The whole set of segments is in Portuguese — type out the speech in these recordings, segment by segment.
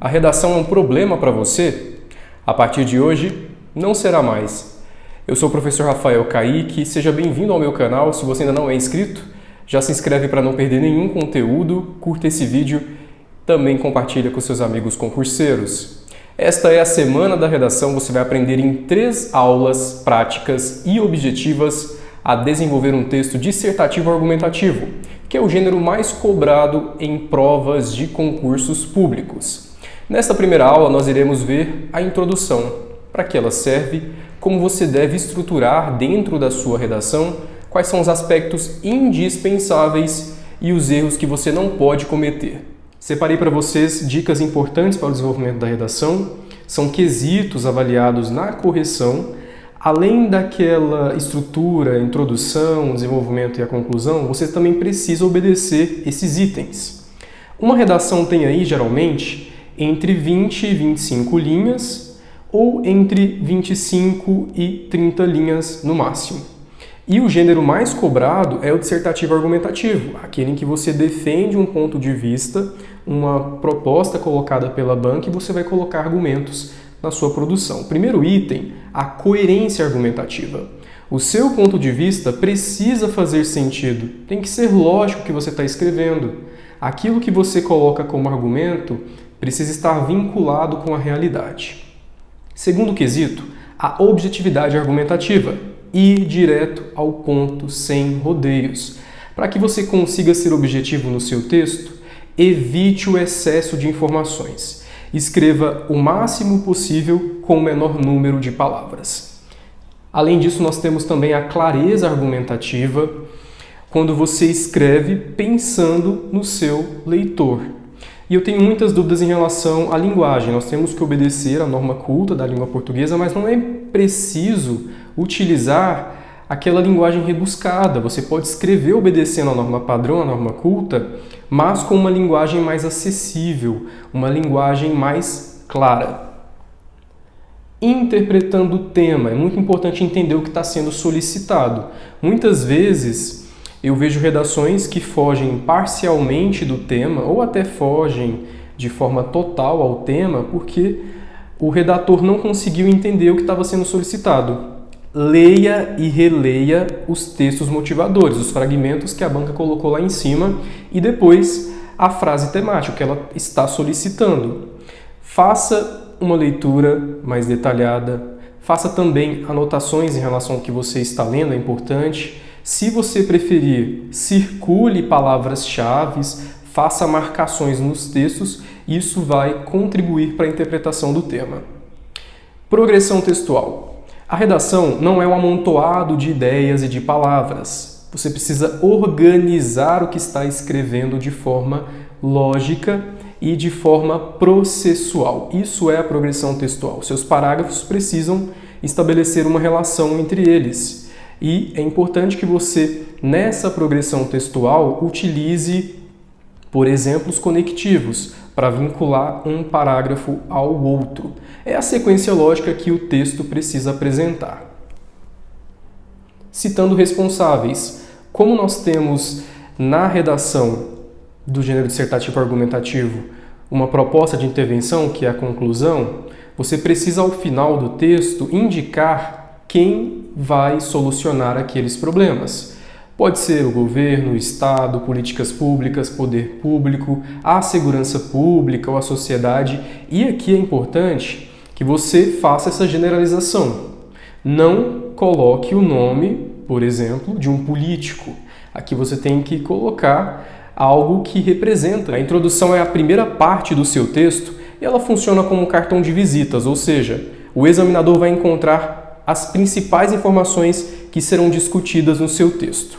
A redação é um problema para você? A partir de hoje, não será mais. Eu sou o professor Rafael Kaique, seja bem-vindo ao meu canal. Se você ainda não é inscrito, já se inscreve para não perder nenhum conteúdo, curta esse vídeo, também compartilha com seus amigos concurseiros. Esta é a Semana da Redação, você vai aprender em 3 aulas práticas e objetivas a desenvolver um texto dissertativo argumentativo, que é o gênero mais cobrado em provas de concursos públicos. Nesta primeira aula, nós iremos ver a introdução, para que ela serve, como você deve estruturar dentro da sua redação, quais são os aspectos indispensáveis e os erros que você não pode cometer. Separei para vocês dicas importantes para o desenvolvimento da redação, são quesitos avaliados na correção. Além daquela estrutura, introdução, desenvolvimento e a conclusão, você também precisa obedecer esses itens. Uma redação tem aí, geralmente, entre 20 e 25 linhas ou entre 25 e 30 linhas no máximo. E o gênero mais cobrado é o dissertativo argumentativo, aquele em que você defende um ponto de vista, uma proposta colocada pela banca e você vai colocar argumentos na sua produção. Primeiro item, a coerência argumentativa. O seu ponto de vista precisa fazer sentido, tem que ser lógico o que você está escrevendo. Aquilo que você coloca como argumento precisa estar vinculado com a realidade. Segundo quesito, a objetividade argumentativa. Ir direto ao ponto, sem rodeios. Para que você consiga ser objetivo no seu texto, evite o excesso de informações. Escreva o máximo possível com o menor número de palavras. Além disso, nós temos também a clareza argumentativa, quando você escreve pensando no seu leitor. E eu tenho muitas dúvidas em relação à linguagem. Nós temos que obedecer à norma culta da língua portuguesa, mas não é preciso utilizar aquela linguagem rebuscada. Você pode escrever obedecendo à norma padrão, à norma culta, mas com uma linguagem mais acessível, uma linguagem mais clara. Interpretando o tema, é muito importante entender o que está sendo solicitado. Muitas vezes eu vejo redações que fogem parcialmente do tema ou até fogem de forma total ao tema porque o redator não conseguiu entender o que estava sendo solicitado. Leia e releia os textos motivadores, os fragmentos que a banca colocou lá em cima e depois a frase temática que ela está solicitando. Faça uma leitura mais detalhada, faça também anotações em relação ao que você está lendo, é importante. Se você preferir, circule palavras-chave, faça marcações nos textos, isso vai contribuir para a interpretação do tema. Progressão textual. A redação não é um amontoado de ideias e de palavras. Você precisa organizar o que está escrevendo de forma lógica e de forma processual. Isso é a progressão textual. Seus parágrafos precisam estabelecer uma relação entre eles. E é importante que você, nessa progressão textual, utilize, por exemplo, os conectivos para vincular um parágrafo ao outro. É a sequência lógica que o texto precisa apresentar. Citando responsáveis, como nós temos na redação do gênero dissertativo argumentativo uma proposta de intervenção, que é a conclusão, você precisa, ao final do texto, indicar quem vai solucionar aqueles problemas. Pode ser o governo, o Estado, políticas públicas, poder público, a segurança pública ou a sociedade. E aqui é importante que você faça essa generalização. Não coloque o nome, por exemplo, de um político. Aqui você tem que colocar algo que representa. A introdução é a primeira parte do seu texto e ela funciona como um cartão de visitas, ou seja, o examinador vai encontrar as principais informações que serão discutidas no seu texto.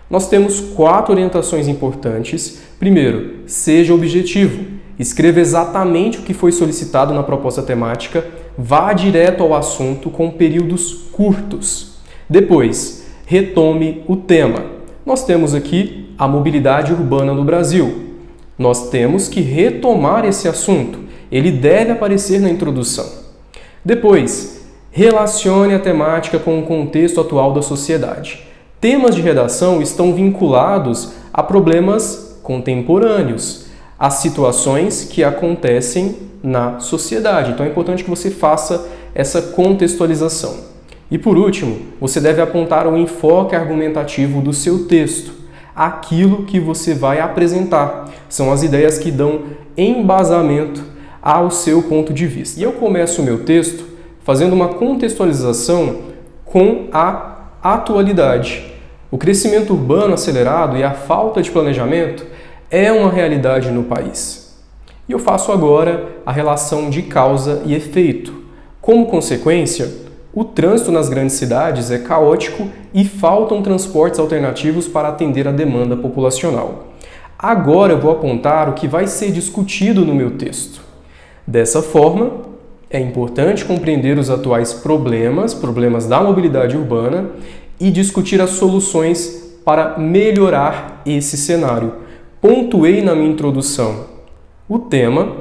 Nós temos 4 orientações importantes. Primeiro, seja objetivo. Escreva exatamente o que foi solicitado na proposta temática. Vá direto ao assunto com períodos curtos. Depois, retome o tema. Nós temos aqui a mobilidade urbana no Brasil. Nós temos que retomar esse assunto. Ele deve aparecer na introdução. Depois, relacione a temática com o contexto atual da sociedade. Temas de redação estão vinculados a problemas contemporâneos, a situações que acontecem na sociedade. Então é importante que você faça essa contextualização. E por último, você deve apontar o enfoque argumentativo do seu texto, aquilo que você vai apresentar. São as ideias que dão embasamento ao seu ponto de vista. E eu começo o meu texto fazendo uma contextualização com a atualidade. O crescimento urbano acelerado e a falta de planejamento é uma realidade no país. E eu faço agora a relação de causa e efeito. Como consequência, o trânsito nas grandes cidades é caótico e faltam transportes alternativos para atender a demanda populacional. Agora eu vou apontar o que vai ser discutido no meu texto. Dessa forma, é importante compreender os atuais problemas da mobilidade urbana e discutir as soluções para melhorar esse cenário. Pontuei na minha introdução o tema,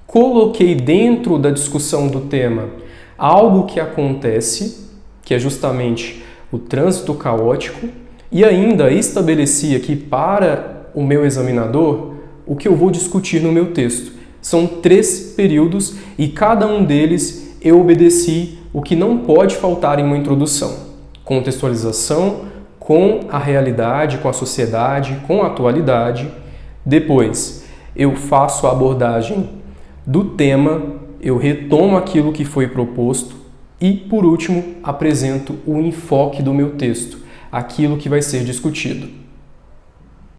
coloquei dentro da discussão do tema algo que acontece, que é justamente o trânsito caótico, e ainda estabeleci aqui para o meu examinador o que eu vou discutir no meu texto. São 3 períodos e cada um deles eu obedeci o que não pode faltar em uma introdução. Contextualização com a realidade, com a sociedade, com a atualidade. Depois, eu faço a abordagem do tema, eu retomo aquilo que foi proposto e, por último, apresento o enfoque do meu texto, aquilo que vai ser discutido.